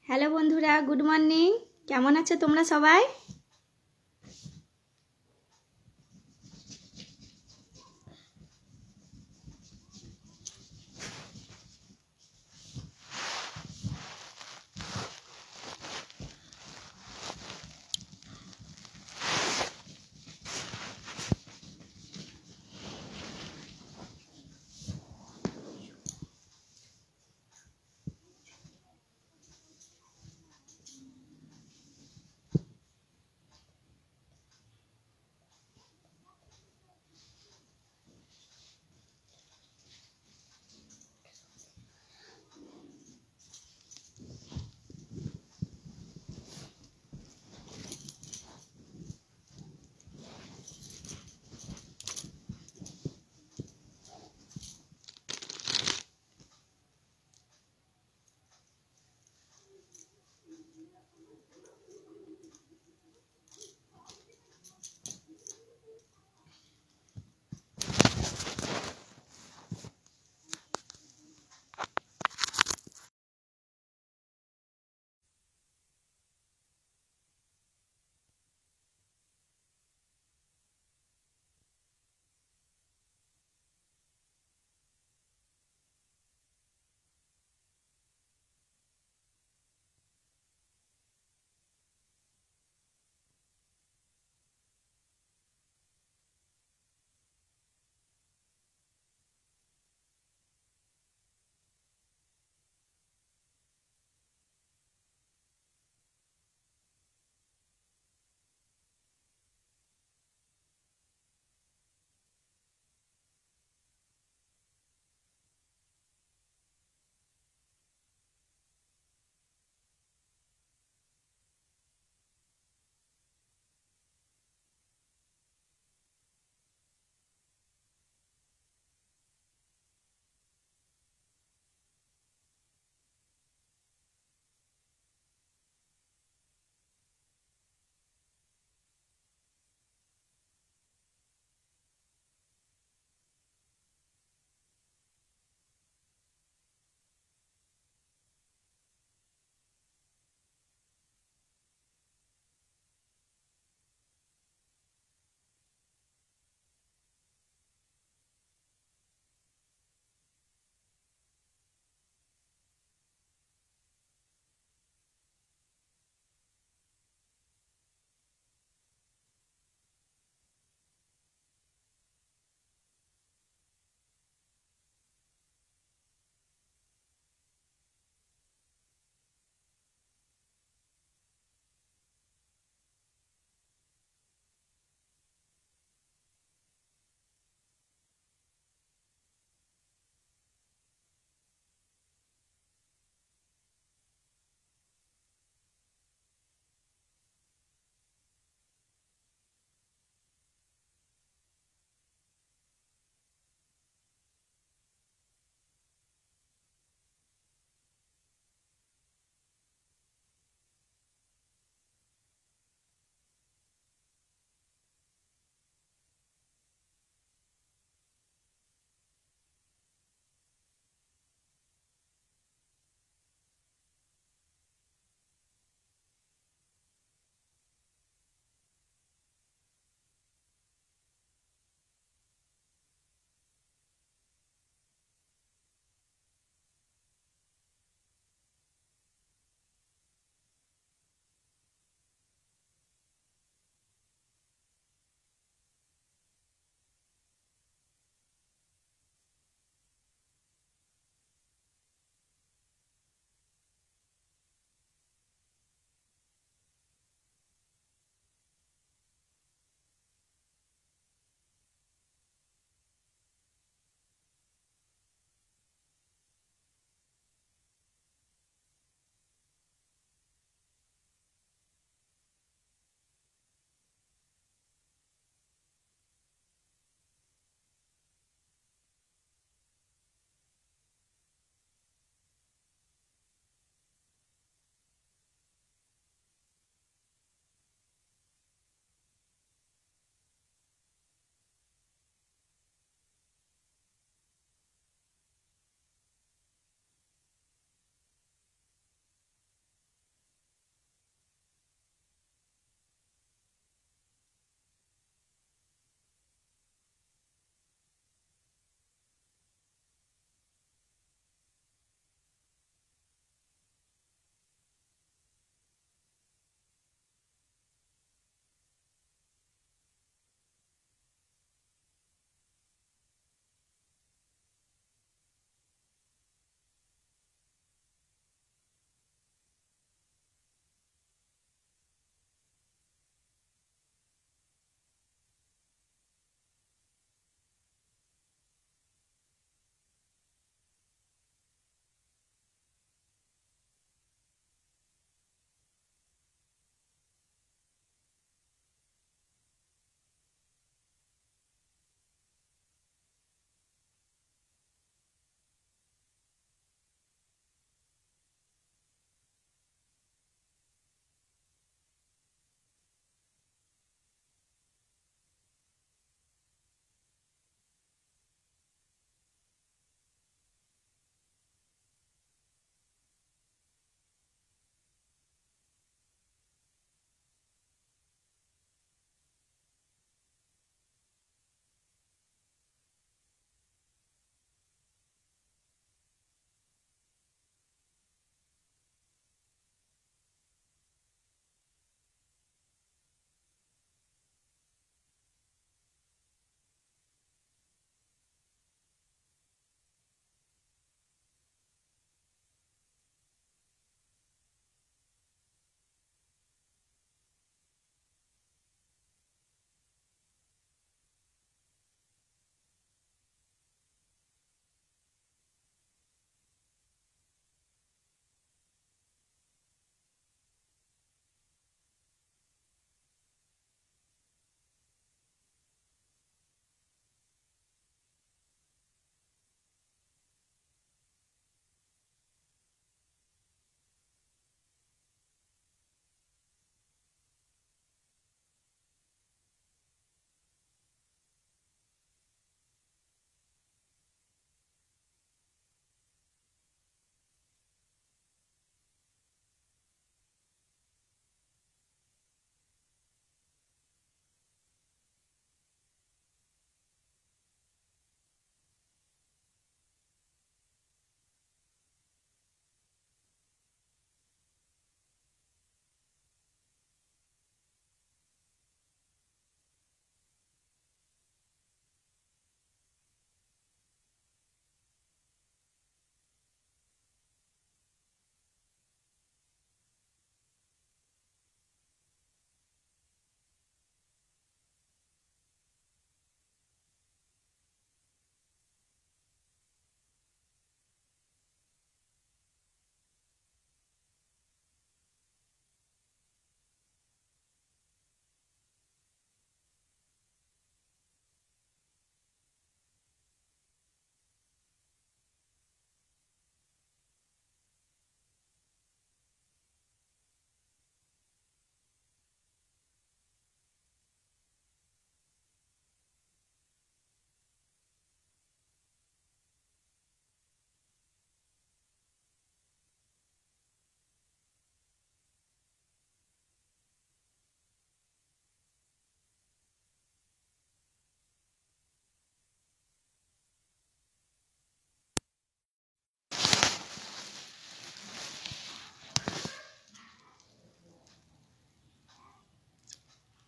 Hello বন্ধুরা, good morning. কেমন আছো তোমরা সবাই?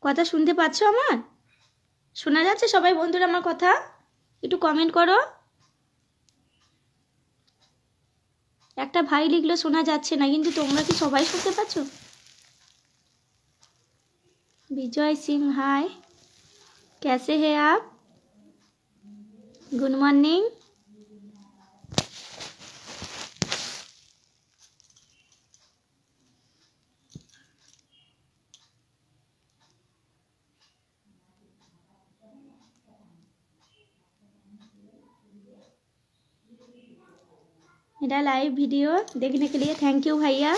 কথা শুনতে পাচ্ছ আমার? শোনা যাচ্ছে সবাই বন্ধুরা আমার কথা? একটু কমেন্ট করো। একটা ভাই লিখলো শোনা যাচ্ছে না, কিন্তু তোমরা কি সবাই শুনতে পাচ্ছ? विजय सिंह हाय, कैसे हैं आप? Good morning. मेरा लाइव वीडियो देखने के लिए थैंक यू भैया।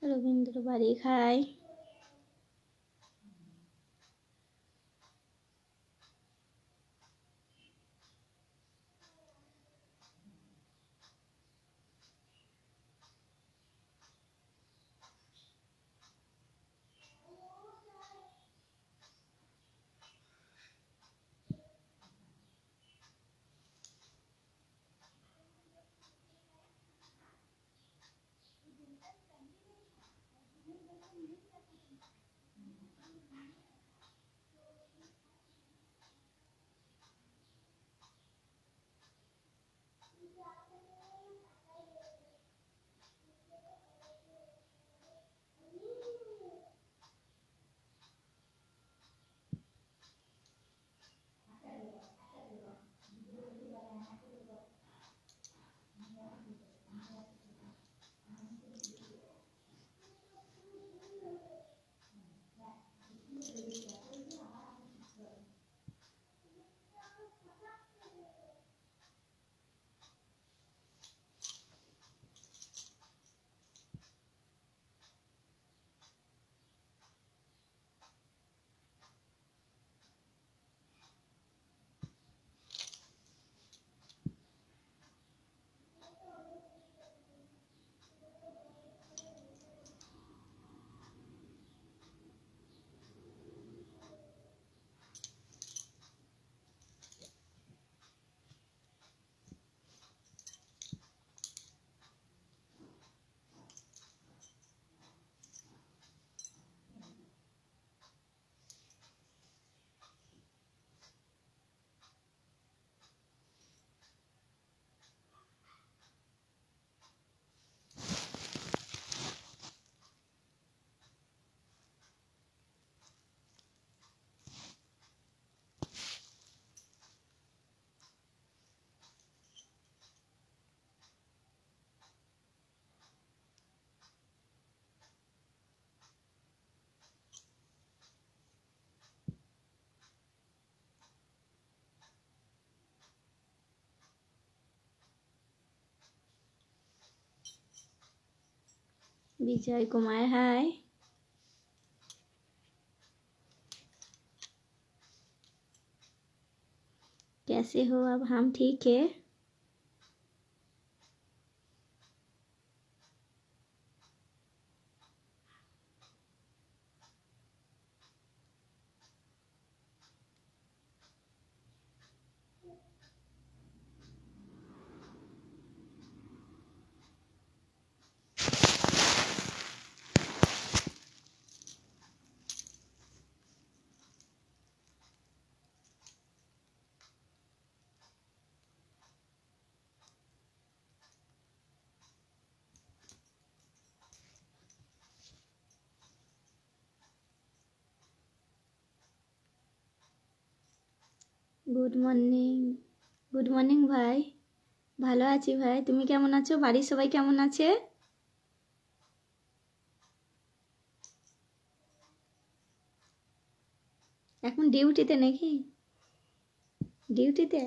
रविंद्र बारिक हाय। विजय कुमार हाय। कैसे हो? अब हम ठीक है। Good morning. গুড মর্নিং ভাই। ভালো আছি ভাই, তুমি কেমন আছো? বাড়ির সবাই কেমন আছে? এখন ডিউটিতে নাকি? ডিউটিতে?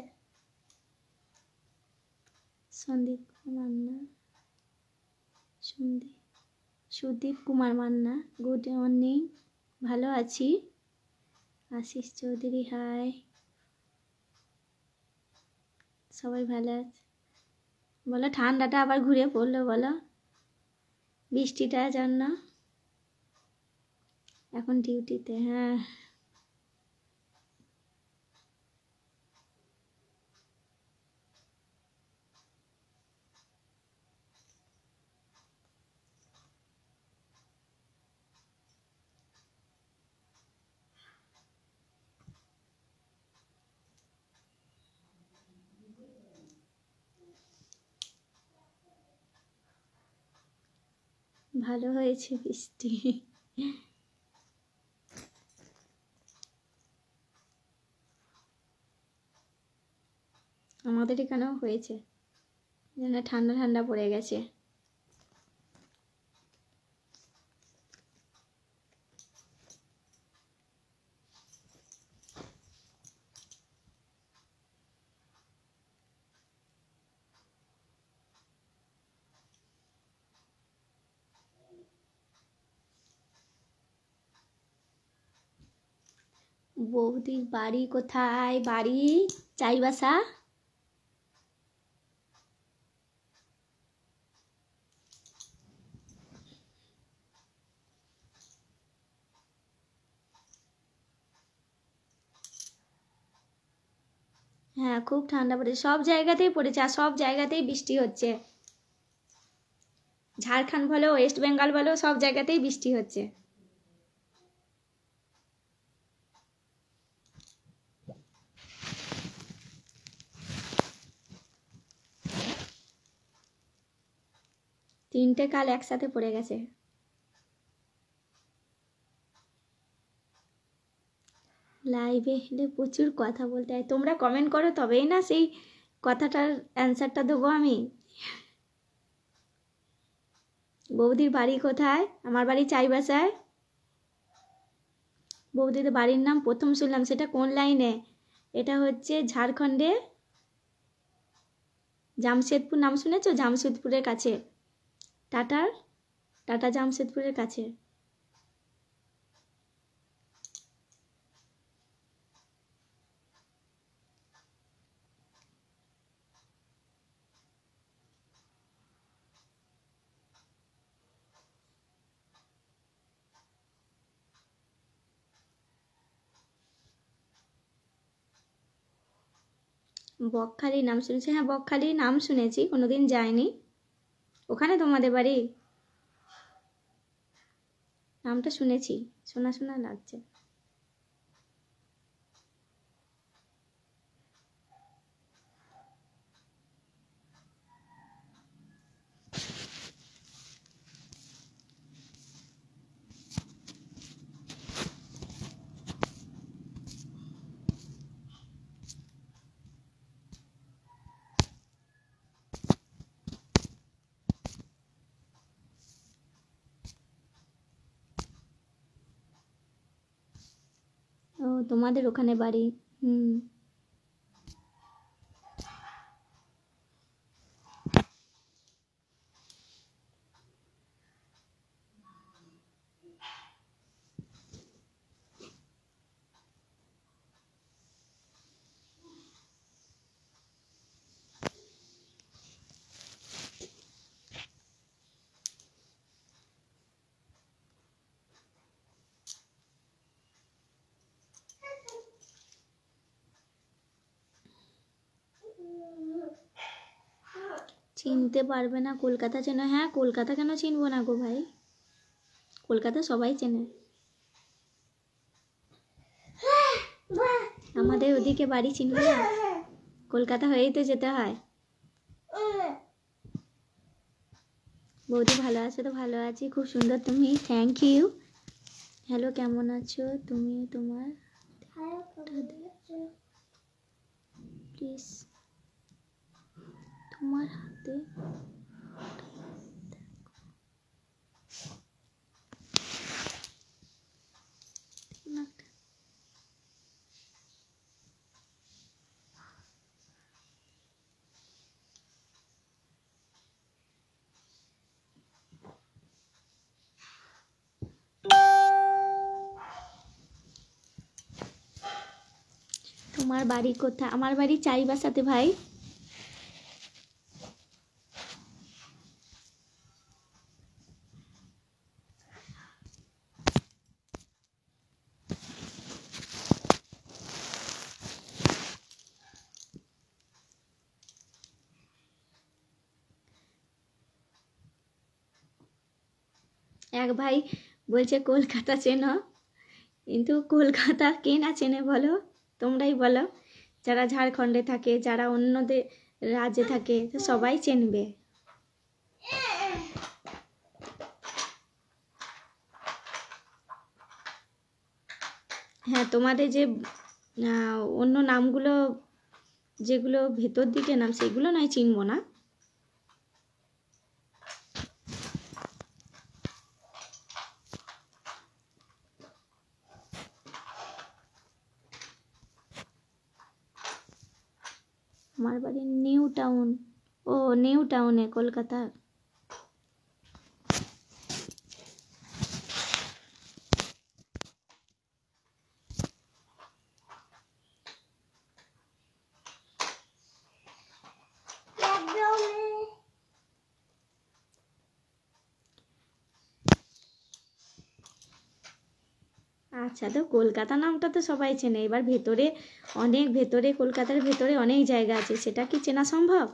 Sandip Manna, Sudip Kumar Manna, good morning. ভালো আছি। আশিস চৌধুরী হাই, সবাই ভালো আছে? বলো ঠান্ডাটা আবার ঘুরে পড়লো, বলো বৃষ্টিটার জন্য। এখন ডিউটিতে, হ্যাঁ। ভালো হয়েছে বৃষ্টি। আমাদের এখানেও হয়েছে, যেন ঠান্ডা ঠান্ডা পড়ে গেছে। বৌদির বাড়ি কোথায়? বাড়ি চাইবাসা। হ্যাঁ, খুব ঠান্ডা পড়েছে, সব জায়গাতেই পড়েছে, আর সব জায়গাতেই বৃষ্টি হচ্ছে। ঝাড়খণ্ড বলো, ওয়েস্ট বেঙ্গল বলো, সব জায়গাতেই বৃষ্টি হচ্ছে। তিনটে কাল একসাথে পড়ে গেছে। লাইভে এলে প্রচুর কথা বলতে হয়, তোমরা কমেন্ট করো তবেই না সেই কথাটার অ্যান্সারটা দেবো আমি। বৌদির বাড়ি কোথায়? আমার বাড়ি চাইবাসায়। বৌদিদের বাড়ির নাম প্রথম শুনলাম, সেটা কোন লাইনে? এটা হচ্ছে ঝাড়খণ্ডে জামশেদপুর, নাম শুনেছো? জামশেদপুরের কাছে, টাটা জামশেদপুরের কাছে। বকখালি নাম শুনেছি? হ্যাঁ, বকখালি নাম শুনেছি, কোনোদিন যাইনি। ওখানে তোমাদের বাড়ি? নামটা শুনেছি, শোনা শোনা লাগছে। ও, তোমাদের ওখানে বাড়ি? হুম। চিনতে পারবে না? কলকাতা চেনো? হ্যাঁ, কলকাতা কেন চিনবো না গো ভাই, কলকাতা সবাই চেনে। আমাদের ওদিকে বাড়ি চিনবে না? কলকাতা হয়েই তো যেতে হয়। বৌদি ভালো আছো? তো ভালো আছি, খুব সুন্দর তুমি, থ্যাংক ইউ। হ্যালো, কেমন আছো তুমি? তোমার প্লিজ তোমার হাতে তোমার বাড়ি কোথায়? আমার বাড়ি চাইবাসাতে ভাই। এক ভাই বলছে কলকাতা চেনো, কিন্তু কলকাতা কে না চেনে বলো? তোমরাই বলো। যারা ঝাড়খণ্ডে থাকে, যারা অন্য রাজ্যে থাকে, তো সবাই চেনবে। হ্যাঁ, তোমাদের যে অন্য নামগুলো যেগুলো ভেতর দিকে নাম, সেগুলো নয় চিনবো না। আমার বাড়ি নিউ টাউন। ও, নিউ টাউনে, কলকাতা। আচ্ছা, তো কলকাতা নামটা তো সবাই চেনে। এবার ভেতরে, অনেক ভেতরে, কলকাতার ভেতরে অনেক জায়গা আছে, সেটা কি চেনা সম্ভব?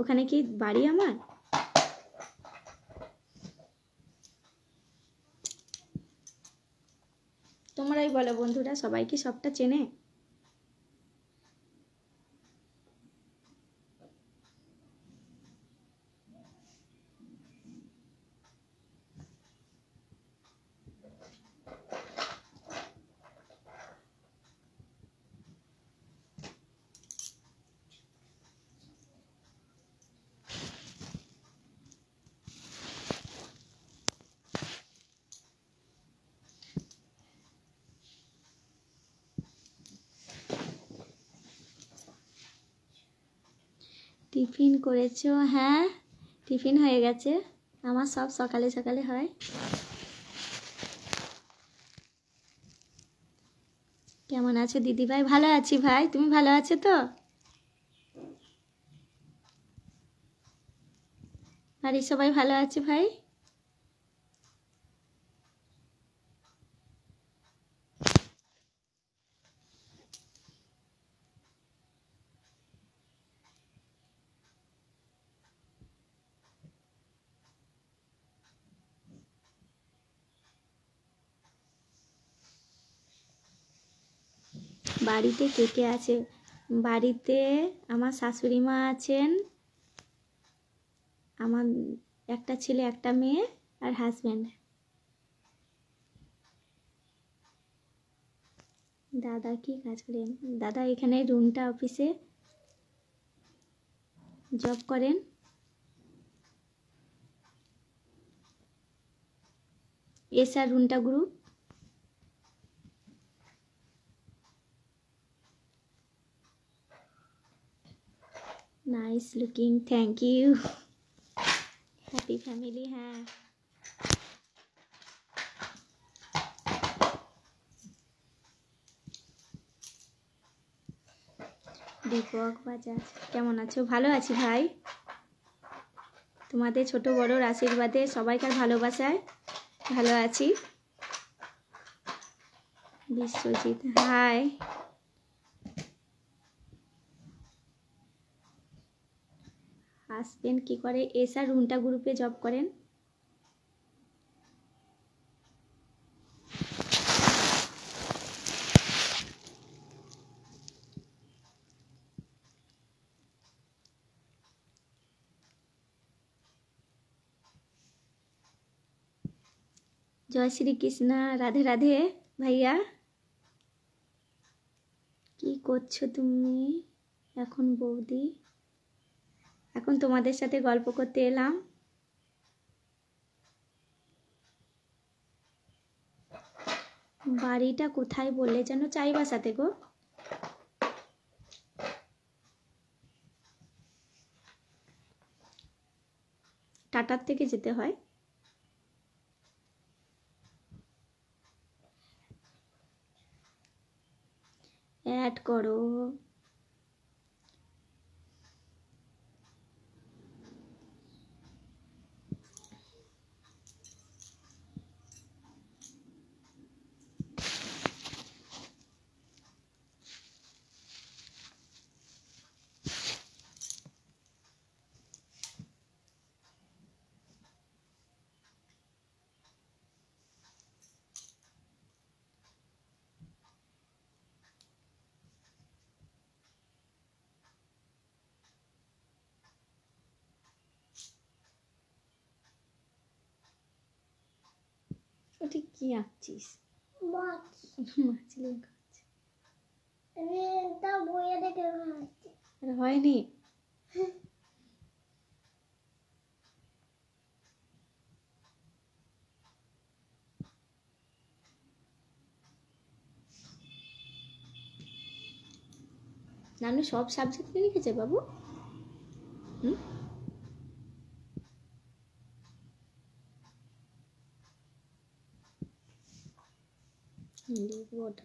ওখানে কি বাড়ি আমার? তোমরাই বলো বন্ধুরা, সবাই কি সবটা চেনে? টিফিন করেছো? হ্যাঁ, টিফিন হয়ে গেছে। আমার সব সকালে সকালে হয়। কেমন আছো দিদি ভাই? ভালো আছি ভাই, তুমি ভালো আছো তো? বাড়ির সবাই ভালো আছে ভাই? বাড়িতে কে কে আছে? বাড়িতে আমার শাশুড়ি মা আছেন, আমার একটা ছেলে একটা মেয়ে আর হাজব্যান্ড। দাদা কি কাজ করেন? দাদা এখানে রুনটা অফিসে জব করেন। SR Rungta group. Nice looking, thank you. Happy family. হ্যাঁ, দীপক বাজাজ। কেমন আছো? ভালো আছি ভাই, তোমাদের ছোট বড়োর আশীর্বাদে, সবাইকার ভালোবাসায় ভালো আছি। বিশ্বজিৎ, হাই। হাজবেন্ড কি করে? এসআর রুনটা গ্রুপে জব করেন। জয় শ্রীকৃষ্ণ, রাধে রাধে ভাইয়া। কি করছো তুমি এখন বৌদি? এখন তোমাদের সাথে গল্প করতে এলাম। বাড়িটা কোথায় বললে যেন? চাইবাসাতে গো। টাটার থেকে যেতে হয়। অ্যাড করো। ওটা কি আঁকছিস? মাছ। মাছলি আঁকছে। তা বইয়ে দেখে হচ্ছে। আর হয়নি? নানু সব সাবজেক্টে লিখেছে বাবু? হুম, লিখবো ওটা।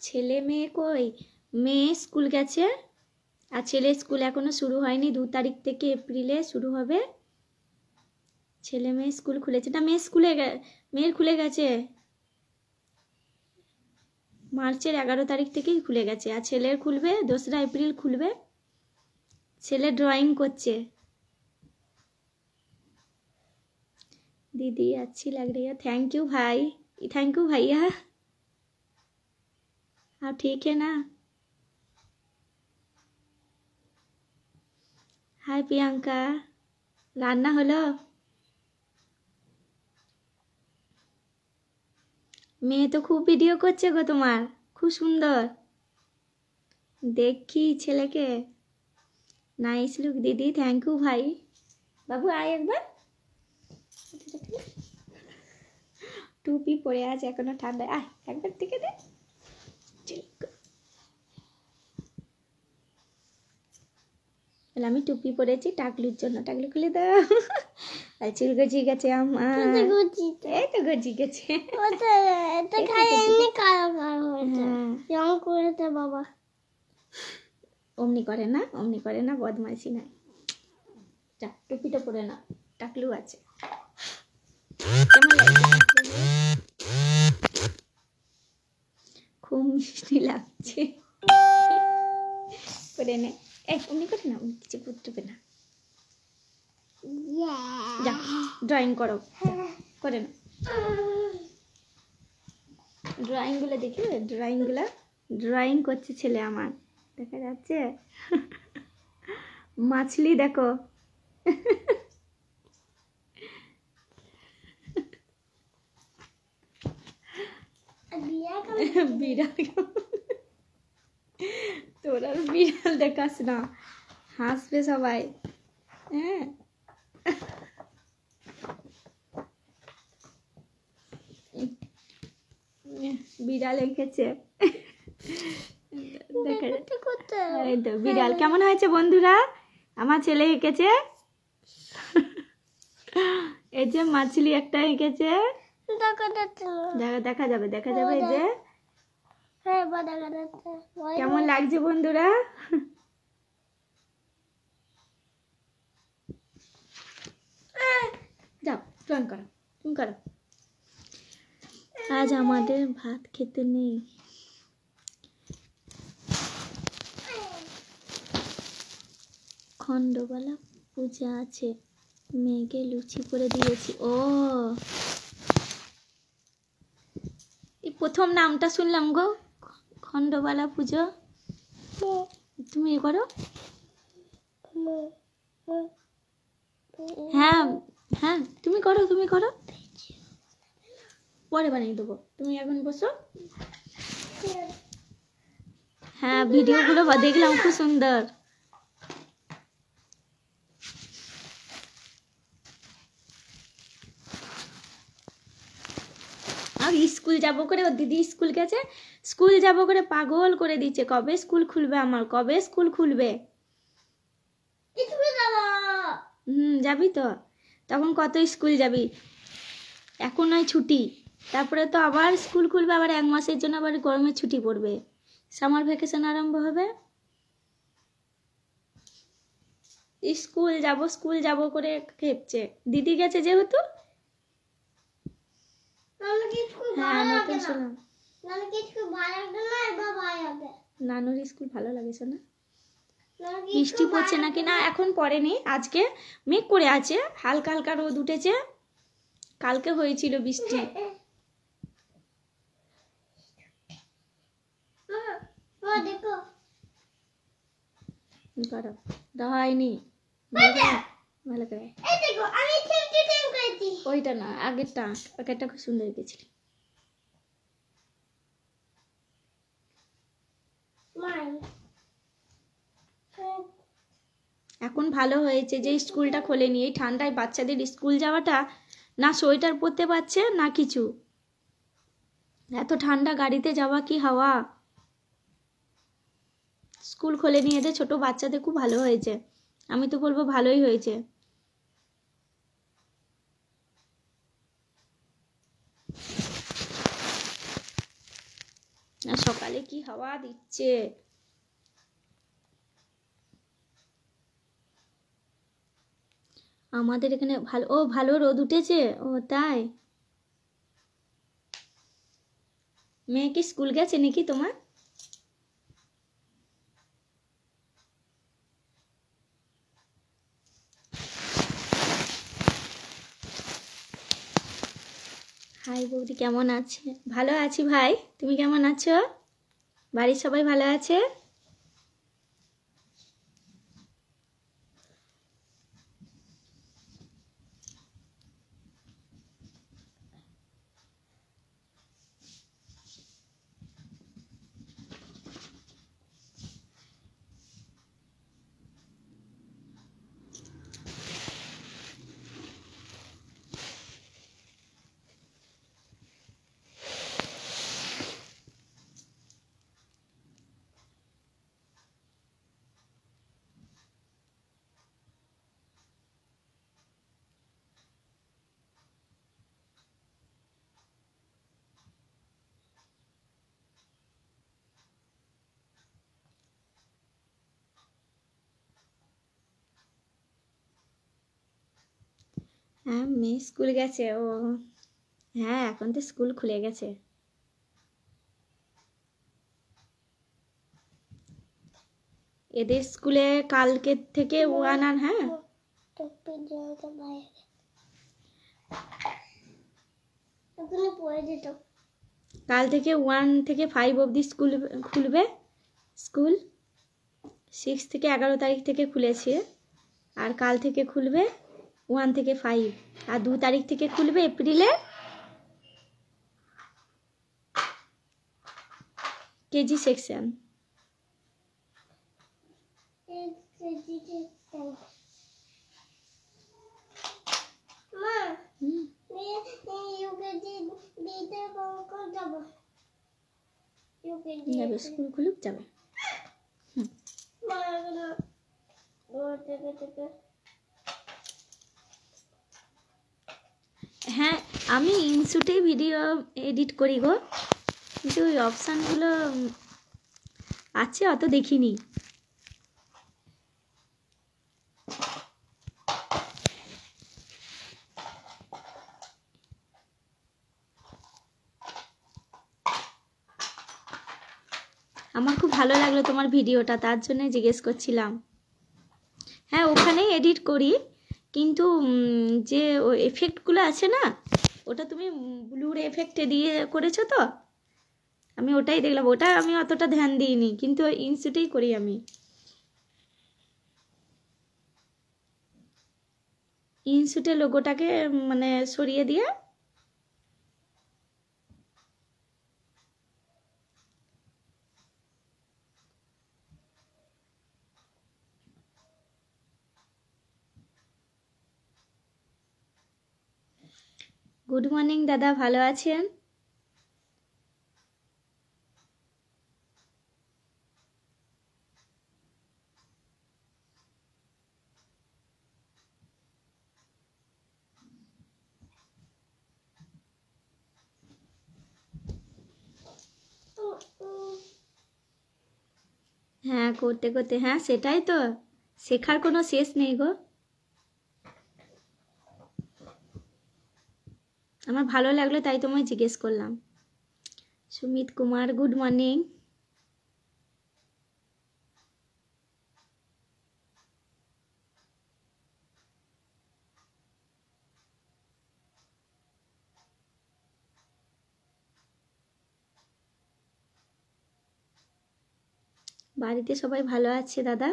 ছেলে মেয়ে কই? মেয়ে স্কুল গেছে, আর ছেলে স্কুল এখনো শুরু হয়নি, 2 তারিখ থেকে এপ্রিলে শুরু হবে। ছেলে মেয়ে স্কুল খুলেছে না? মেয়ের খুলে গেছে, মার্চের 11 তারিখ থেকেই খুলে গেছে, আর ছেলের খুলবে 2রা এপ্রিল খুলবে। ছেলে ড্রয়িং করছে। दीदी अच्छी लग रही है। थैंक यू भाई, थैंक यू भैया। आप ठीक है ना? हाय प्रियंका, রান্না হলো? মেয়ে তো খুব ভিডিও করছে গো তোমার, খুব সুন্দর দেখি ছেলেকে। নাইস লুক দিদি, থ্যাংক ইউ ভাই। বাবু আয় একবার। টুপি পরে আছে এখনো ঠান্ডায়, আয় একবার থেকে দে। আমি টুপি পরেছি টাকলুর জন্য, টাকলু খুলে দাও। আর চুল গজিয়ে গেছে আমার, এই তো গজিয়ে গেছে। বাবা অমনি করে না, অমনি করে না, বদমাইশি নাই। যা টুপিটা পরে না, টাকলু আছে। কেমন লাগছে? খুব মিষ্টি লাগছে। করে নে, এই অমনি করে না, অমনি কিছু করতে না। যা ড্রয়িং করো, করে না। ড্রয়িং গুলো দেখি, ড্রয়িং করছে ছেলে আমার, দেখা যাচ্ছে। মাছলি দেখো। বিড়াল, তোরা বিড়াল দেখাস না, হাসবে সবাই। হ্যাঁ বিড়াল এঁকেছে, এই তো বিড়াল। কেমন হয়েছে বন্ধুরা? আমার ছেলে এঁকেছে। এই যে মাছলি একটা এঁকেছে, দেখা যাবে এই যে। কেমন লাগছে বন্ধুরা? যাও ড্রয়িং করো, তুমি করো। আজ আমাদের ভাত খেতে নেই। খণ্ডবালা পূজা আছে, মেয়েকে লুচি করে দিয়েছি। ও এই প্রথম নামটা শুনলাম গো, খণ্ডবালা পুজো। তুমি করো? হ্যাঁ হ্যাঁ তুমি করো, পরে বানিয়ে দেবো, তুমি এখন বসো। হ্যাঁ ভিডিওগুলো দেখলাম, খুব সুন্দর। স্কুল যাব করে, ওর দিদি স্কুল গেছে, স্কুল যাব করে পাগল করে দিচ্ছে, কবে স্কুল খুলবে আমার, কবে স্কুল খুলবে। যাবি তো, তখন কত স্কুল যাবি, এখন নয় ছুটি, তারপরে তো আবার স্কুল খুলবে, আবার 1 মাসের জন্য আবার গরমের ছুটি পড়বে, সামার ভ্যাকেশন আরম্ভ হবে। স্কুল যাব করে খেপছে, দিদি গেছে যেহেতু। হ্যাঁ নতুন শুনলাম, নানুর স্কুল ভালো লাগে শোনা। বৃষ্টি পড়ছে নাকি না, এখন পড়েনি, আজকে মেঘ করে আছে, হালকা হালকা রোদ উঠেছে, কালকে হয়েছিল বৃষ্টি। হয়নি ভালো করে, ওইটা না আগেরটা খুব সুন্দর গেছিল। এখন ভালো হয়েছে যে স্কুলটা খোলেনি, এই ঠান্ডায় বাচ্চাদের স্কুল যাওয়াটা, না সোয়েটার পরতে পারছে না কিছু, এত ঠান্ডা, গাড়িতে যাওয়া কি হাওয়া। স্কুল খোলেনি, এদের ছোট বাচ্চাদের খুব ভালো হয়েছে, আমি তো বলবো ভালোই হয়েছে। আর সকালে কি হাওয়া দিচ্ছে, আমাদের এখানে ভালো রোদ উঠেছে। ও তাই, মেয়ে কি স্কুল গেছে নাকি তোমার? হাই বৌদি, কেমন আছে? ভালো আছি ভাই, তুমি কেমন আছো? বাড়ির সবাই ভালো আছে? হ্যাঁ মেয়ে স্কুল গেছে। ও হ্যাঁ, এখন তো স্কুল খুলে গেছে। এদের স্কুলে কালকে থেকে 1 আর হ্যাঁ কাল থেকে 1 থেকে 5 অবধি স্কুল খুলবে। স্কুল 6 থেকে 11 তারিখ থেকে খুলেছে, আর কাল থেকে খুলবে 1 থেকে 5, আর 2 তারিখ থেকে খুলবে এপ্রিলে কেজি সেকশন। যাবে স্কুল খুলুক যাবে। হ্যাঁ আমি ইনশুটে ভিডিও এডিট করি গো, কিন্তু ওই অপশানগুলো আছে অত দেখিনি। আমার খুব ভালো লাগলো তোমার ভিডিওটা, তার জন্য জিজ্ঞেস করছিলাম। হ্যাঁ ওখানেই এডিট করি, কিন্তু যে ও এফেক্টগুলো আছে না, ওটা তুমি ব্লুর এফেক্টে দিয়ে করেছো তো, আমি ওটাই দেখলাম, ওটা আমি অতটা ধ্যান দিইনি, কিন্তু ইনশুটেই করি আমি। ইনশুটে লোগোটাকে মানে সরিয়ে দিয়ে গুড মর্নিং দাদা, ভালো আছেন? হ্যাঁ, করতে করতে, হ্যাঁ সেটাই তো, শেখার কোনো শেষ নেই গো। আমার ভালো লাগলো তাই তোমায় জিজ্ঞেস করলাম। Sumit Kumar, good morning. বাড়িতে সবাই ভালো আছে দাদা?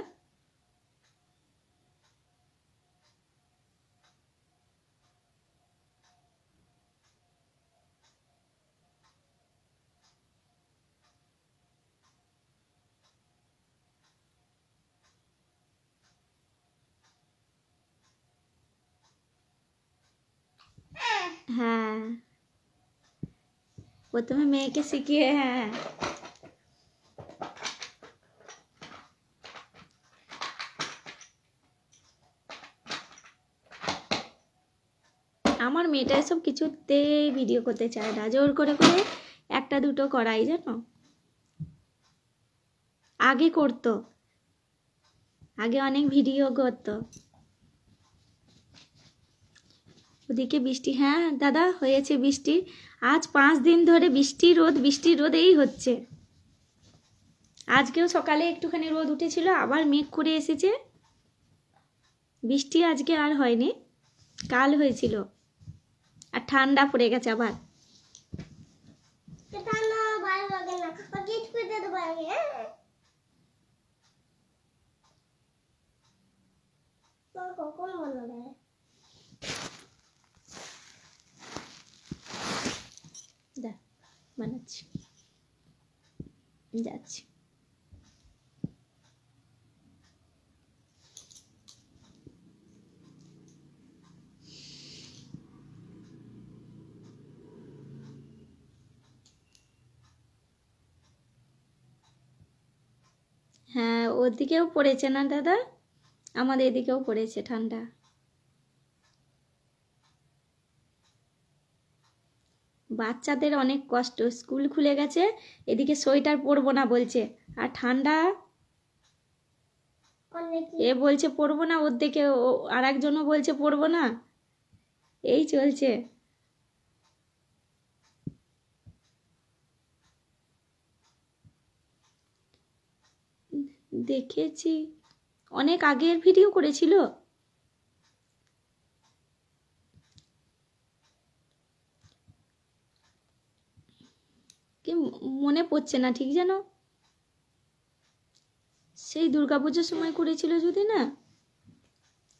হ্যাঁ, প্রথমে মেয়েকে শিখিয়ে, হ্যাঁ আমার মেয়েটা এসব কিছুতেই ভিডিও করতে চায় না, জোর করে করে একটা দুটো করাই, জানো। আগে করতো, আগে অনেক ভিডিও করতো। ওদিকে বৃষ্টি? হ্যাঁ দাদা, হয়েছে বৃষ্টি। আজ 5 দিন ধরে বৃষ্টি রোদ এই হচ্ছে। আজকেও সকালে একটুখানি রোদ উঠেছিল, আবার মেঘ করে এসেছে। বৃষ্টি আজকে আর হয়নি, কাল হয়েছিল। আর ঠান্ডা পড়ে গেছে আবার। ঠান্ডা ভালো লাগে না, গিট পেতে দেবো আমি। কখন মনে হয় বানাচ্ছি, যাচ্ছি। হ্যাঁ, ওদিকেও পড়েছে না দাদা? আমাদের এদিকেও পড়েছে ঠান্ডা। বাচ্চাদের অনেক কষ্ট, স্কুল খুলে গেছে, এদিকে সোয়েটার পরবো না বলছে, আর ঠান্ডা। এ বলছে পরবো না, ওর দিকে আর একজনও বলছে পরবো না, এই চলছে। দেখেছি, অনেক আগের ভিডিও করেছিল। কি মনে পড়ছে না ঠিক, যেন সেই দুর্গাপুজোর সময় করেছিল যদি, না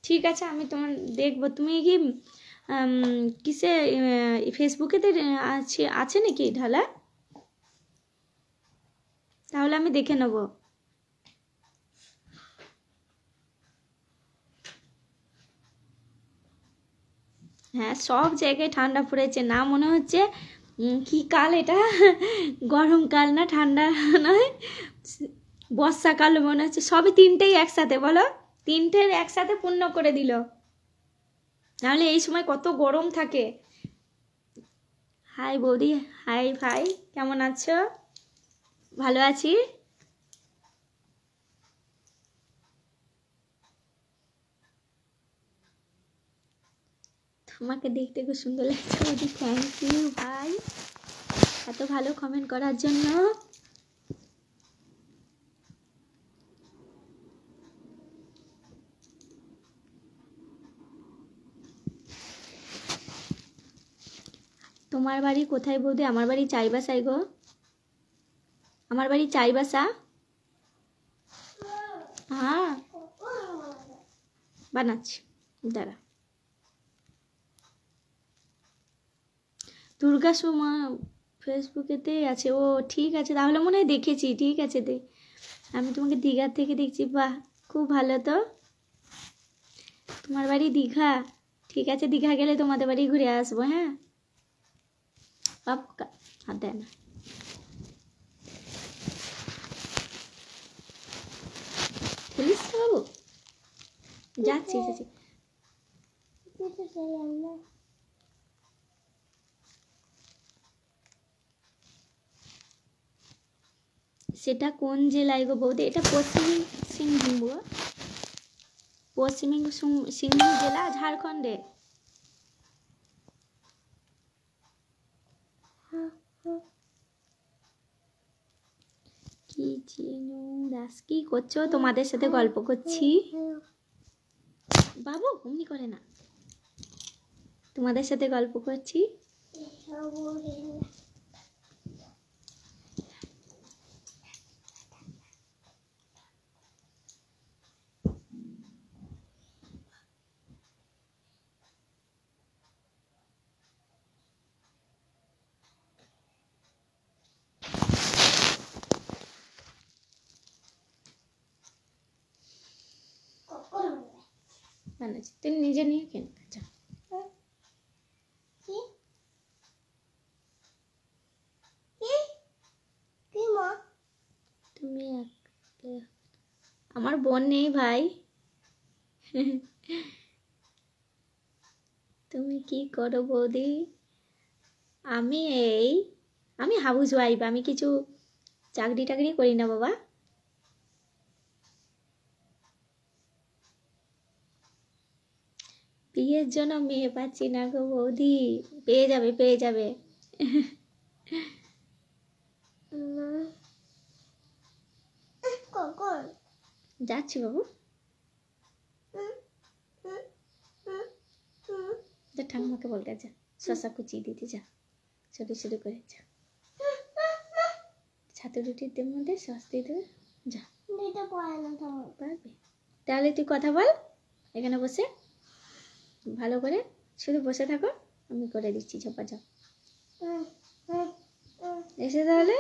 ঠিক আছে, আমি তোমার দেখবো। তুমি কি কিসে, ফেসবুকেতে আছে নাকি ঢালা? তাহলে আমি দেখে নেব। হ্যাঁ, সব জায়গায় ঠান্ডা পড়েছে, না মনে হচ্ছে কি কাল এটা, গরমকাল না ঠান্ডা নয়, বর্ষাকাল মনে হচ্ছে। সবই তিনটেই একসাথে, বলো, তিনটের একসাথে পূর্ণ করে দিল। নাহলে এই সময় কত গরম থাকে। হাই বৌদি, হাই ভাই, কেমন আছো? ভালো আছি। তোমাকে দেখতে খুব সুন্দর লাগছে বৌদি, থ্যাংক ইউ ভাই এত ভালো কমেন্ট করার জন্য। তোমার বাড়ি কোথায় বৌদি? আমার বাড়ি চাইবাসায় গো, আমার বাড়ি চাইবাসা। হ্যাঁ, বানাচ্ছি, দাঁড়া। দুর্গা সুমা ফেসবুকেতেই আছে, ও ঠিক আছে, তাহলে মনে হয় দেখেছি। ঠিক আছে, আমি তোমাকে দীঘার থেকে দেখছি। বাহ, খুব ভালো তো। তোমার বাড়ি দীঘা? ঠিক আছে, দীঘা গেলে তোমাদের বাড়ি ঘুরে আসবো। হ্যাঁ, হাত দেয় না। পুলিশ বাবু, যাচ্ছি যাচ্ছি। সেটা কোন জেলায় গো বৌদি? এটা পশ্চিম সিংভূম গো, পশ্চিম সিংভূম জেলা, ঝাড়খণ্ডে। কি চিনু দাস, কি করছো? তোমাদের সাথে গল্প করছি। বাবু অমনি করে না, তোমাদের সাথে গল্প করছি। বানাচ্ছি, তুই নিজে নিয়ে কেন? আচ্ছা তুমি আমার বোন নেই ভাই। তুমি কি করো বৌদি? আমি আমি হাউস ওয়াইফ, আমি কিছু চাকরি টাকরি করি না বাবা। বিয়ের জন্য মেয়ে পাচ্ছি না গো বৌদি। পেয়ে যাবে, পেয়ে যাবে। যাচ্ছি বাবু, যা ঠাকুমাকে বল, যা শশা কুচিয়ে দিতে, যা ছোটো ছোটো করে, যা ছাতু রুটির মধ্যে সস দিয়ে দেবে, যা। পারবে? তাহলে তুই কথা বল এখানে বসে, ভালো করে শুধু বসে থাকো, আমি করে দিচ্ছি ঝপা ঝপ। এসে তাহলে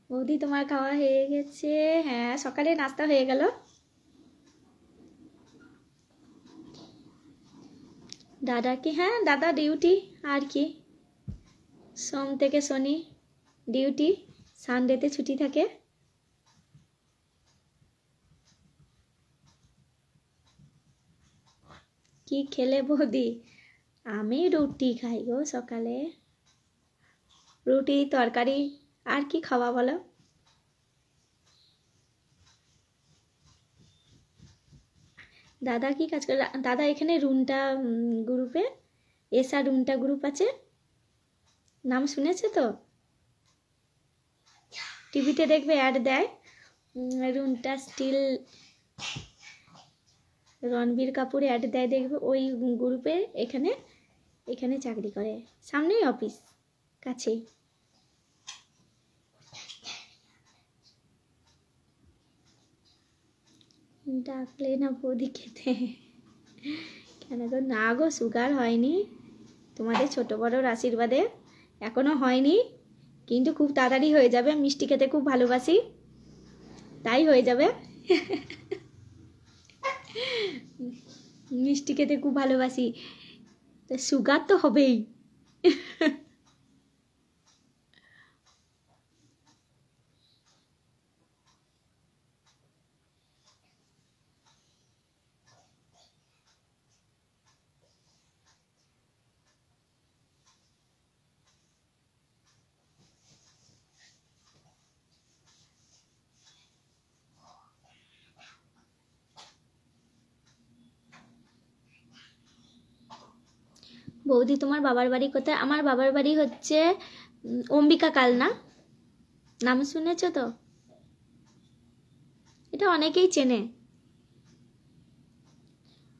বৌদি তোমার খাওয়া হয়ে গেছে? হ্যাঁ, সকালে নাস্তা হয়ে গেল। দাদা কি? হ্যাঁ, দাদা ডিউটি, আর কি, সোম থেকে শনি ডিউটি, সানডেতে ছুটি থাকে। কি খেলে বৌদি? আমি রুটি খাই গো সকালে, রুটি তরকারি। আর কি খাওয়া বলো? দাদা কি কাজ করে? দাদা এখানে রুনটা গ্রুপে, এসআর রুনটা গ্রুপ আছে, নাম শুনেছে তো? টিভিতে দেখবে অ্যাড দেয়, রুনটা স্টিল, রণবীর কাপুর অ্যাড দেয়, দেখবে ওই গ্রুপে। এখানে এখানে চাকরি করে, সামনেই অফিস, কাছেই। ডাকলে না বৌদি খেতে? কেন গো? না গো, সুগার হয়নি, তোমাদের ছোট বড়োর আশীর্বাদে এখনো হয়নি, কিন্তু খুব তাড়াতাড়ি হয়ে যাবে। মিষ্টি খেতে খুব ভালোবাসি, তাই হয়ে যাবে। মিষ্টি খেতে খুব ভালোবাসি, তা সুগার তো হবেই। বৌদি তোমার বাবার বাড়ি কোথায়? আমার বাবার বাড়ি হচ্ছে অম্বিকা কালনা, নাম শুনেছ তো? এটা অনেকেই চেনে।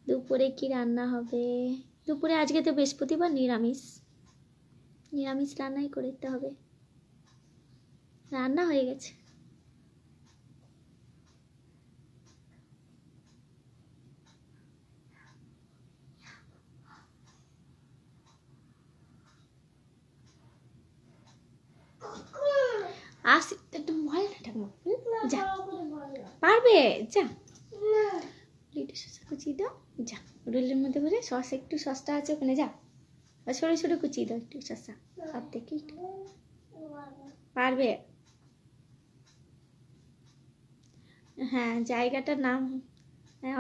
দুপুরে কি রান্না হবে? দুপুরে আজকে তো বৃহস্পতিবার, নিরামিষ, নিরামিষ রান্নাই করতে হবে। রান্না হয়ে গেছে। আসি একটু বল না ঠাকুমা, যা পারবে, যা একটু শসা কুচিয়ে দাও, যা রোলের মধ্যে ভরে সস, একটু সসটা আছে ওখানে, যা সরু সরু কুচিয়ে দাও একটু শসা, সব থেকে পারবে। হ্যাঁ, জায়গাটার নাম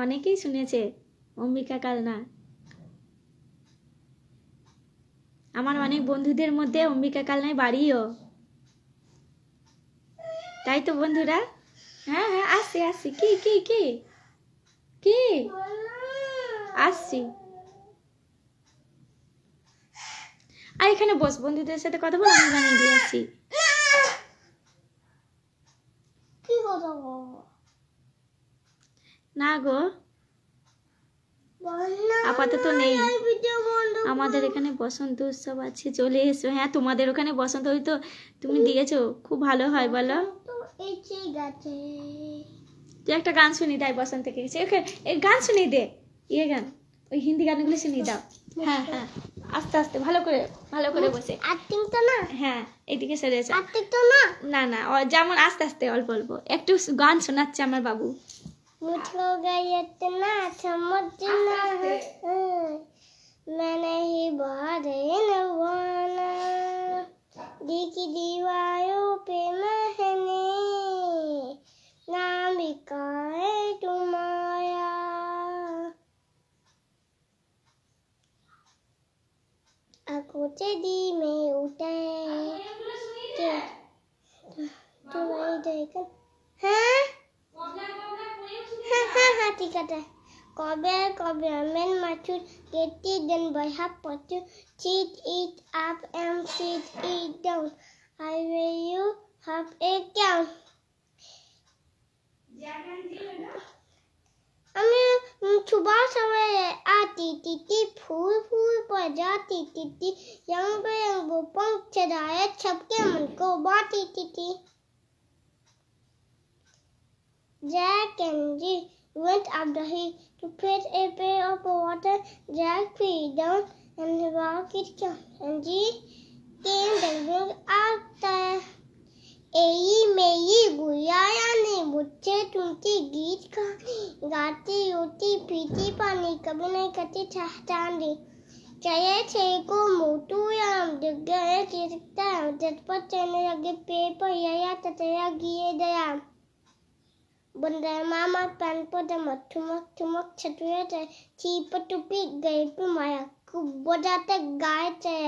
অনেকেই শুনেছে, অম্বিকা কালনা। আমার অনেক বন্ধুদের মধ্যে অম্বিকা কালনায় বাড়িও, তাই তো বন্ধুরা? হ্যাঁ হ্যাঁ, আসছি আসছি। কি কি কি কি আসছি। আর এখানে বস, বন্ধুদের সাথে কথা বল, আমি বানিয়ে দিয়ে আসছি। কি কথা বলবো? না গো, আপাতত নেই। আমাদের এখানে বসন্ত উৎসব আছে, চলে এসো। হ্যাঁ, তোমাদের ওখানে বসন্ত ওই তো তুমি দিয়েছো, খুব ভালো হয় বলো। তুই একটা গান শুনিয়ে দেয় বসন্ত থেকে গেছে, গান শুনিয়ে দে, ইয়ে গান, ওই হিন্দি গানগুলো শুনিয়ে দাও। হ্যাঁ হ্যাঁ, আস্তে আস্তে, ভালো করে বসে। আর্টিং তো না? হ্যাঁ, এদিকে সেরে এসো। আর্টিং তো না? না না, যেমন আস্তে আস্তে, অল্প অল্প একটু গান শোনাচ্ছে আমার বাবু। मुझको गए इतना समझना है, मैंने ही बहुत नवाना दी की दीवारों पे महने नाम लिखा है तुम्हारा। आंखों से दी में उठे तुम्हारी देखा। हाँ ঠিক আছে। কবে কবে আমেন মাছুর গেটি দেন বাই হাফ পচু cheat it up and cheat it down I will you have a কাউন। আমি सुबह सवेरे आती टीटी फूल फूल पर जाती टीटी रंग बिरंगे पंख चढ़ाए सबके मन को बाती TT. Jack and Jill went up the hill to fetch a pail of water. Jack peed down and walked it down, and Jill came dangling after. एई मेई गुड़िया ने मुझसे तुमसे गीत गाती रोती पीती पानी कभी नहीं करती चांदी चले छे को मोटू याम जगह चिरता झटपट चलने लगे पेड़ पर या ततया गिए दया बंदर मामा पैन पर दमक ठुमक ठुमक छटुए चे चीप टुपी गए पे माया खूब बजाते गाए चे।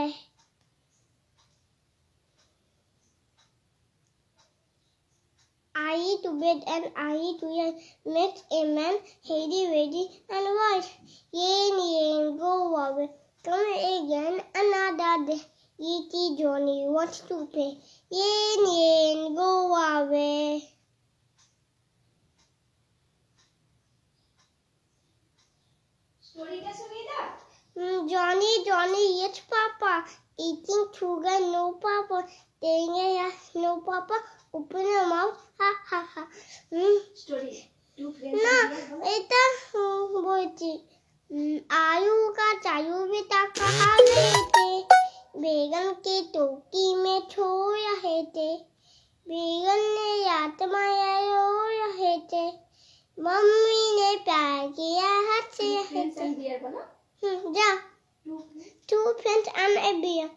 I to bed and I to yen makes a man heady ready and wise. Yen yen go away, come again another day. E.T. Johnny wants to play. Yen yen go away. Johnny, Johnny, yes, Papa. Eating sugar, no, Papa. Saying yes, no, Papa. Open your mouth, ha, ha, ha. Story. না এটা বলছি आलू का चालू भी कहा थे बैगन के टोकी में छो रहे थे बैगन ने रात माया रो रहे थे मम्मी ने प्यार किया हंस रहे थे। जा two friends and a bear.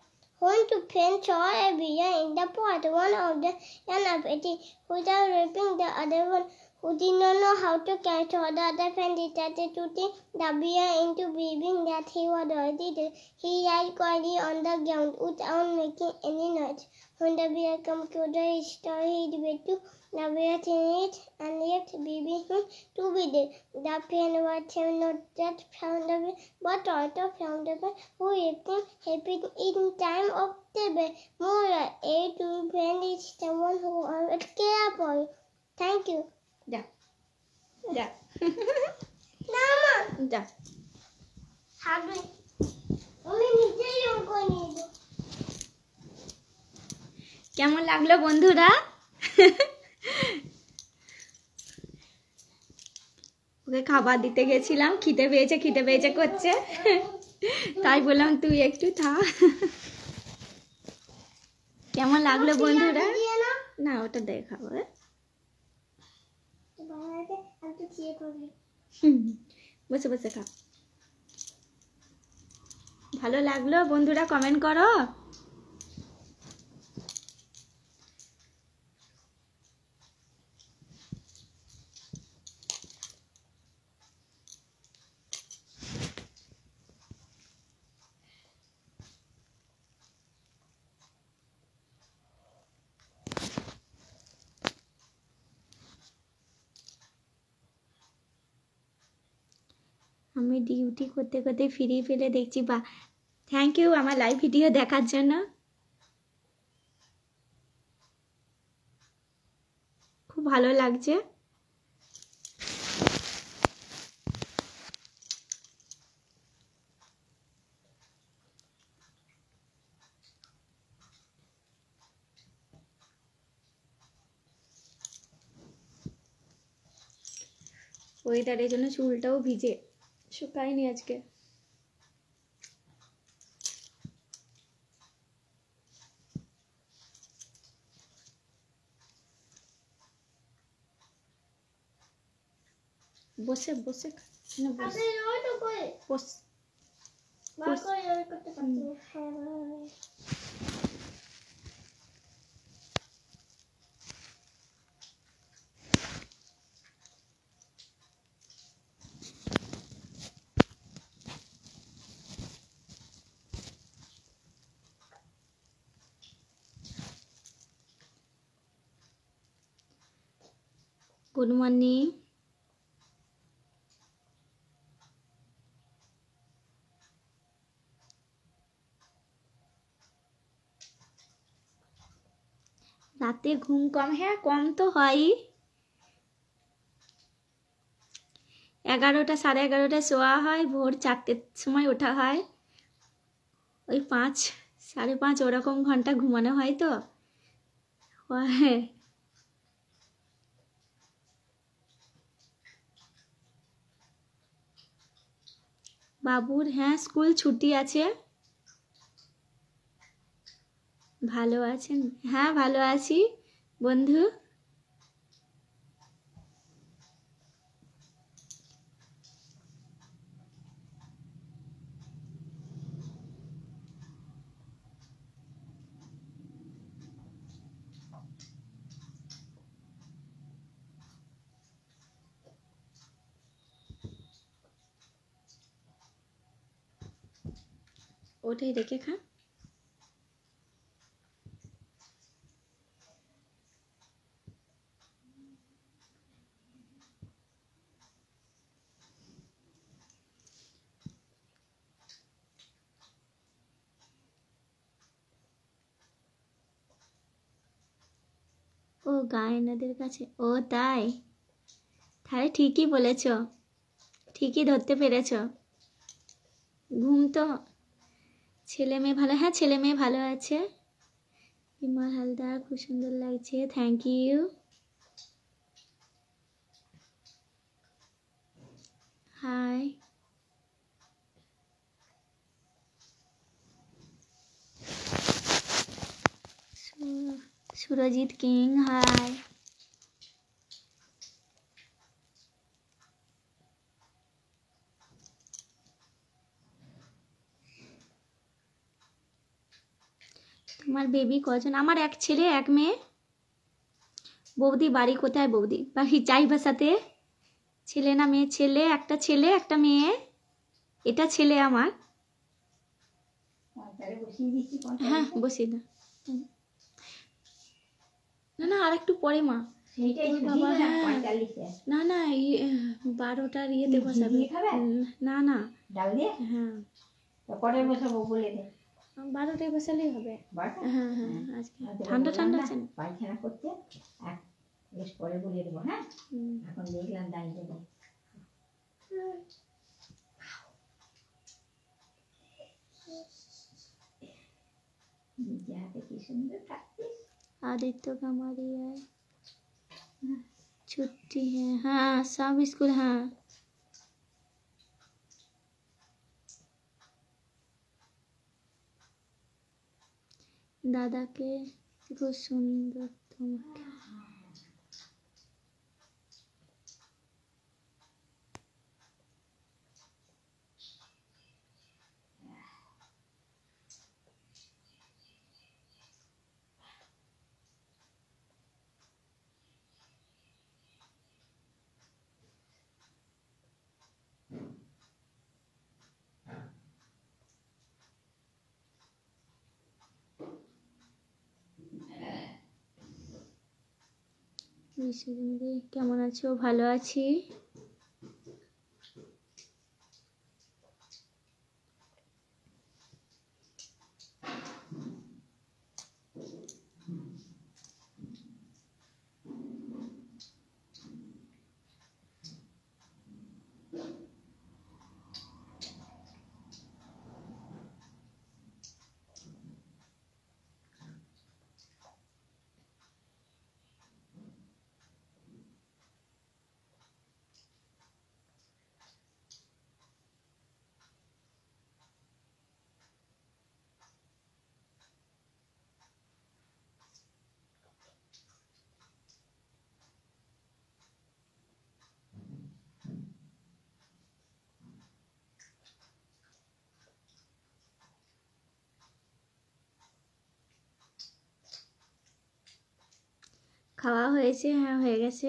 One to friend saw a bear in the pot. One of them ran up at it without raping the other one, who did not know how to catch. So the other friend decided to take the bear into believing that he was already dead. He lied quietly on the ground without making any noise. When the bear came closer, he started to the bear changed and left believing him to be dead. The friend was not just found the bear, but also found the bear who left him happy in time of trouble. Moreover, a true friend is someone who always cares for you. Thank you. যা যা না মা যা। হাগলি আমি নিজেই অঙ্ক নিয়ে দেব। কেমন লাগলো বন্ধুরা? ওকে খাবার দিতে গেছিলাম, খিদে পেয়েছে করছে, তাই বললাম তুই একটু থাক। কেমন লাগলো বন্ধুরা? না, ওটা দেখাবো। বসে বসে খা। ভালো লাগলো বন্ধুরা? কমেন্ট করো। আমি ডিউটি করতে করতে ফ্রি পেলে দেখছি। বা থ্যাংক ইউ আমার লাইভ ভিডিও দেখার জন্য, খুব ভালো লাগছে। ওয়েদারের জন্য চুলটাও ভিজে, শুকায়নি আজকে। বসে বসে না, বস বস বস। Good morning. রাতে ঘুম কম? হ্যাঁ, কম তো হয়ই। 11টা 11:30টায় শোয়া হয়, ভোর 4টের সময় ওঠা হয়। ওই 5 5:30 ওরকম ঘন্টা ঘুমানো হয় তো। হ্যাঁ, বাবুর হ্যাঁ স্কুল ছুটি আছে। ভালো আছেন? হ্যাঁ ভালো আছি বন্ধু। ওটাই রেখে খা। ও গায়নাদের কাছে? ও তাই? তাহলে ঠিকই বলেছ, ঠিকই ধরতে পেরেছ। ঘুম তো, ছেলে মেয়ে ভালো? হ্যাঁ ছেলে মেয়ে ভালো আছে। বিমল হালদার, খুব সুন্দর লাগছে, thank you. Hi. Surajit king, hi. তোমার বেবি কজন? আমার এক ছেলে এক মেয়ে। বৌদি বাড়ি কোথায়? বৌদি বাড়ি চাইবাসাতে। ছেলে না মেয়ে? ছেলে, একটা ছেলে একটা মেয়ে। এটা ছেলে আমার। হ্যাঁ বসিয়ে দাও। না না আর একটু পরে মা। বাবা হ্যাঁ, না না 12টার ইয়েতে বসাবে। না না হ্যাঁ পরে বসাবো বলে দে। 12টায় বসালেই হবে। হ্যাঁ হ্যাঁ আজকে ঠান্ডা ঠান্ডা আছে না, পায়খানা করতে বেশ পরে বলে দেবো। হ্যাঁ এখন দেখলাম দাঁড়িয়ে দেবো। কি সুন্দর থাকতিস। आदित्य हमारी है छुट्टी है। हाँ सब स्कूल। हाँ दादा के खूब सुंदर তোমাকে। কেমন আছো? ভালো আছি। খাওয়া হয়েছে? হ্যাঁ, হয়ে গেছে।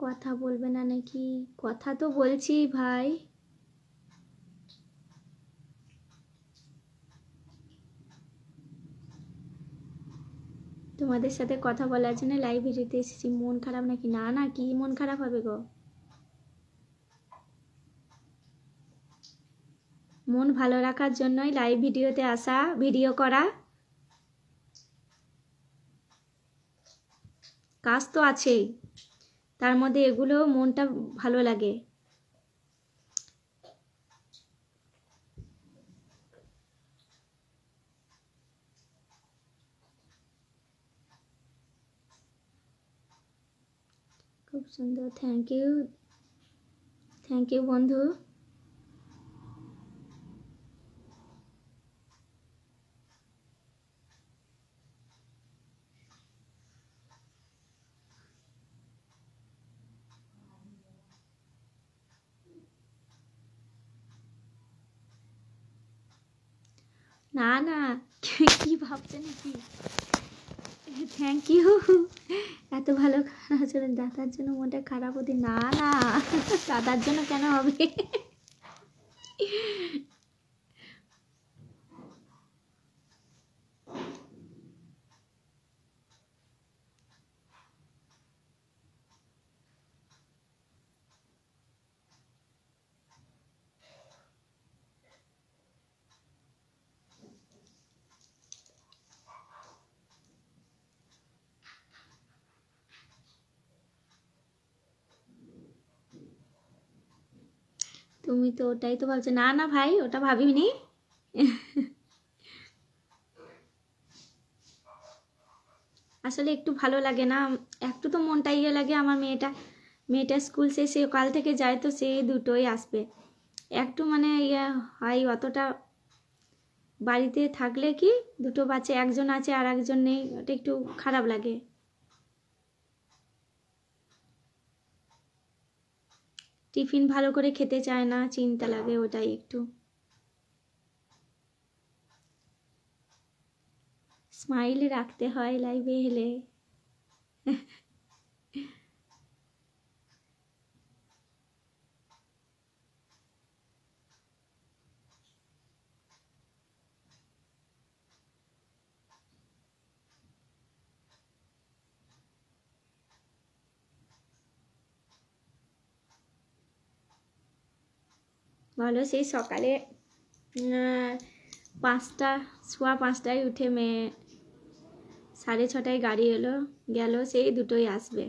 কথা বলবে না নাকি? কথা তো বলছি ভাই। তোমাদের সাথে কথা বলার জন্য লাইভ ভিডিওতে এসেছি। মন খারাপ নাকি? না না, কি মন খারাপ হবে গো? মন ভালো রাখার জন্যই লাইভ ভিডিওতে আসা, ভিডিও করা। কাজ তো আছেই, তার মধ্যে এগুলো মনটা ভালো লাগে। খুব সুন্দর, থ্যাংক ইউ, থ্যাংক ইউ বন্ধু। না না, কি ভাবছে নাকি? থ্যাংক ইউ, এত ভালো আসলে দাদার জন্য মনটা খারাপ হতে। না না, দাদার জন্য কেন হবে? তুমি তো ওটাই তো ভাবছো। না না ভাই, ওটা ভাবিনি। আসলে একটু ভালো লাগে না, একটু তো মনটা ইয়ে লাগে। আমার মেয়েটা স্কুল শেষে কাল থেকে যায়, তো সে দুটোই আসবে। একটু মানে ইয়ে হয়, অতটা বাড়িতে থাকলে কি দুটো বাচ্চা, একজন আছে আর একজন নেই, ওটা একটু খারাপ লাগে। টিফিন ভালো করে খেতে চায় না, চিন্তা লাগে, ওটাই একটু। স্মাইল রাখতে হয় লাইভে এলে। বলো, সেই সকালে 5টা, সোয়া 5টায় উঠে মেয়ে 6:30টায় গাড়ি এলো, গেল, সেই দুটোই আসবে।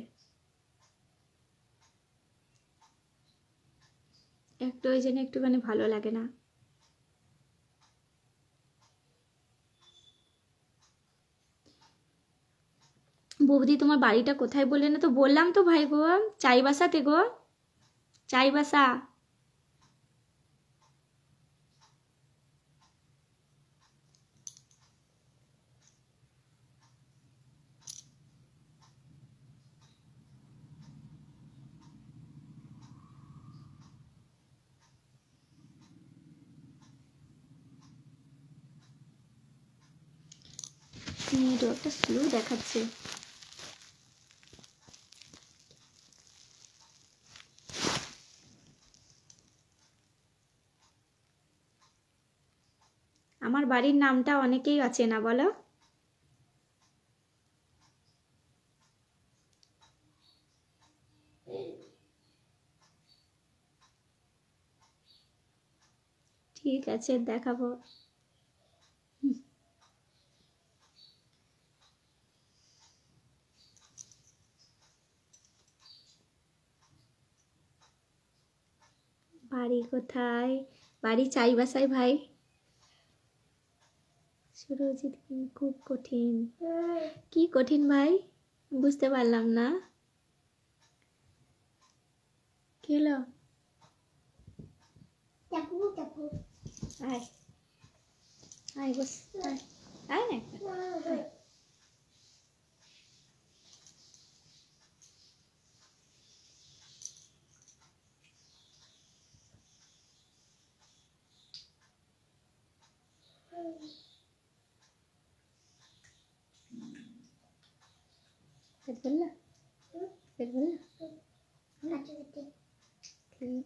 একটু ওই জন্য একটুখানি ভালো লাগে না। বৌদি তোমার বাড়িটা কোথায় বললে না তো? বললাম তো ভাই গো, চাইবাসাতে গো, চাইবাসা। নেটওয়ার্কটা স্লো দেখাচ্ছে। আমার বাড়ির নামটা অনেকেই আছে না, বলো? ঠিক আছে, দেখাবো। বাড়ি কোথায়? বাড়ি চাইবাসায় ভাই। সুরজিৎ, খুব কঠিন। কি কঠিন ভাই? বুঝতে পারলাম না। কি হলো? আয় আয়, বস, আয় আয় না একটা, আয়। पेट भरला पेट भरला ठीक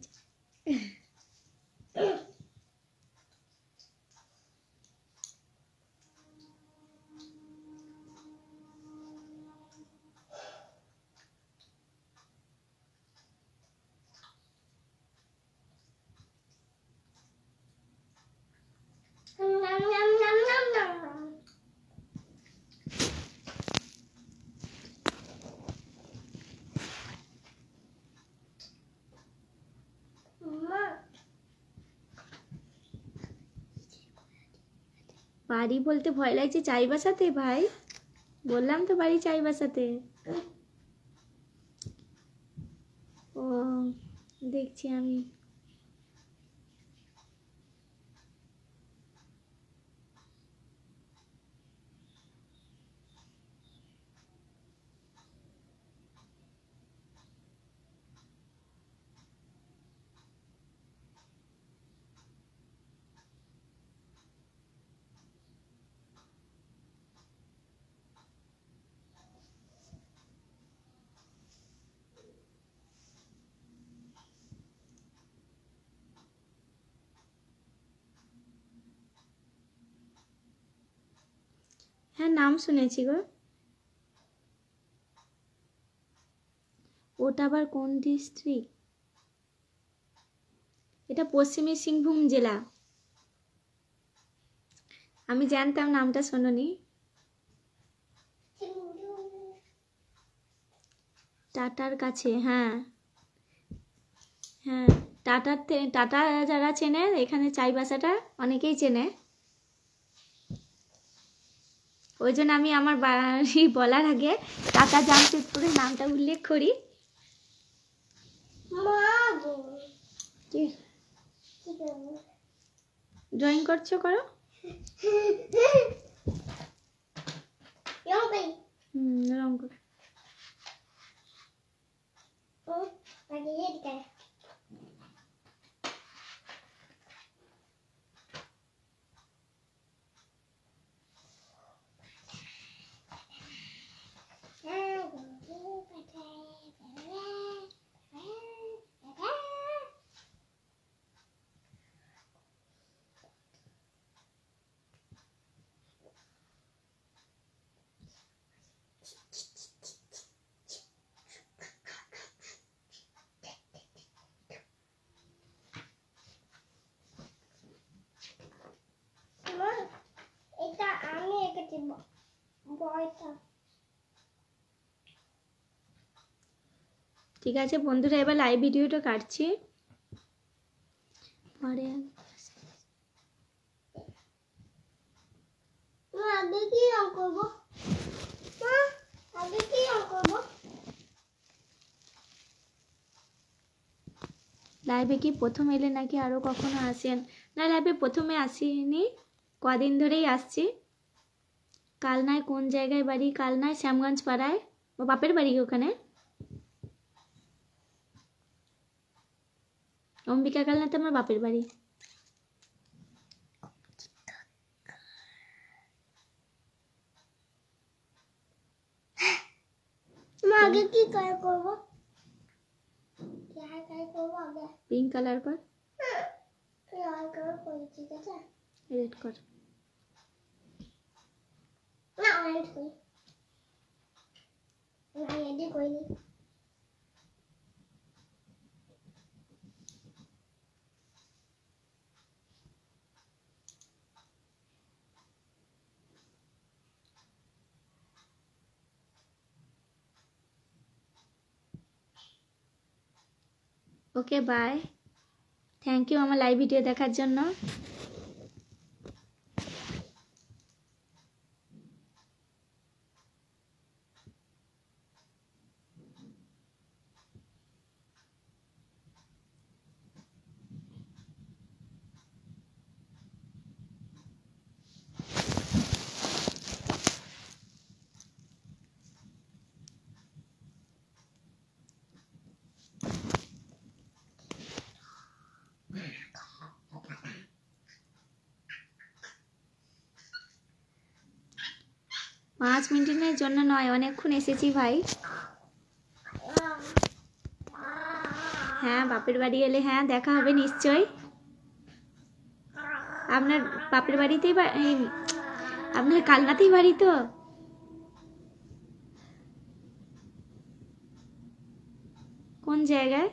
বাড়ি বলতে ভয় লাগছে চাই বাসাতে ভাই বললাম তো বাড়ি চাই বাসাতে ও দেখছি আমি হ্যাঁ নাম শুনেছি গো ওটা আবার কোন ডিস্ট্রিক্ট এটা পশ্চিমী সিংভূম জেলা আমি জানতাম নামটা শোনোনি টাটার কাছে হ্যাঁ হ্যাঁ টাটা যারা চেনে এখানে চাই বাসাটা অনেকেই চেনে ওই জন্য আমি আমার বাড়ি বলার আগে টাটা জামশেদপুরের নামটা উল্লেখ করি ড্রয়িং করছো করো রং করো ঠিক আছে বন্ধুরা এবার লাইভ ভিডিওটা কাটছি পরে আগে কি রং করবো আগে কি রং করবো লাইভে কি প্রথম এলে নাকি আরো কখনো আসেন না লাইভে প্রথমে আসিনি কদিন ধরেই আসছি কালনায় কোন জায়গায় বাড়ি কালনায় শ্যামগঞ্জ পাড়ায় ও বাপের বাড়ি ওখানে অম্বিকা কালনাতে আমার বাপের বাড়ি আগে কি কালার করবো আগে পিঙ্ক কালার কর লাল কালার করি ঠিক আছে রেড কর না অরেঞ্জ করি না রেডি করিনি ওকে বাই থ্যাংক ইউ আমার লাইভ ভিডিও দেখার জন্য 5 মিনিটের জন্য নয়, অনেকক্ষণ এসেছি ভাই। হ্যাঁ, বাপের বাড়ি এলে হ্যাঁ দেখা হবে নিশ্চয়ই। আপনার বাপের বাড়িতেই আপনার কালনাতেই বাড়ি তো? কোন জায়গায়?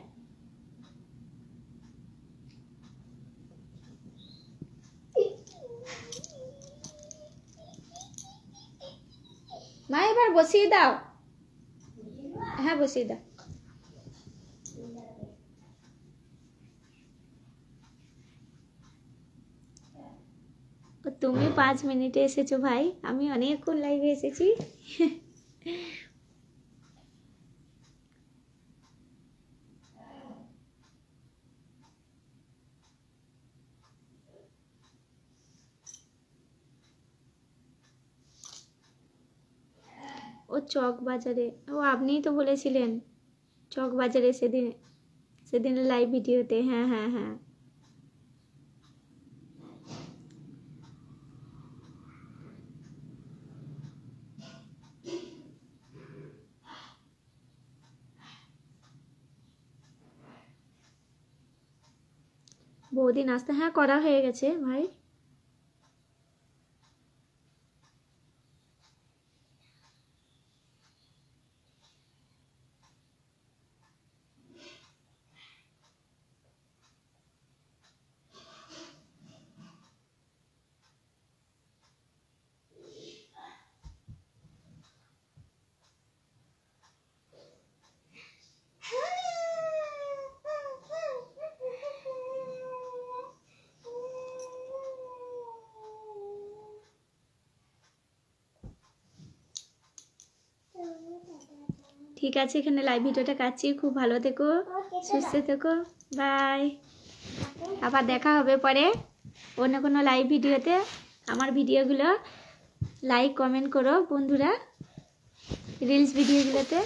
মা এবার বসিয়ে দাও। হ্যাঁ বসিয়ে দাও। তুমি 5 মিনিটে এসেছো ভাই, আমি অনেকক্ষণ লাইভে এসেছি। ও চক বাজারে, ও আপনিই তো বলেছিলেন চক বাজারে সেদিন লাইভ ভিডিওতে। হ্যাঁ হ্যাঁ হ্যাঁ, বৌদি নাস্তা হ্যাঁ করা হয়ে গেছে ভাই। ঠিক আছে, এখানে লাইভ ভিডিওটা কাটছি। খুব ভালো থেকো, সুস্থ থেকো, বাই। আবার দেখা হবে পরে অন্য কোনো লাইভ ভিডিওতে। আমার ভিডিওগুলো লাইক কমেন্ট করো বন্ধুরা, রিলস ভিডিওগুলোতে।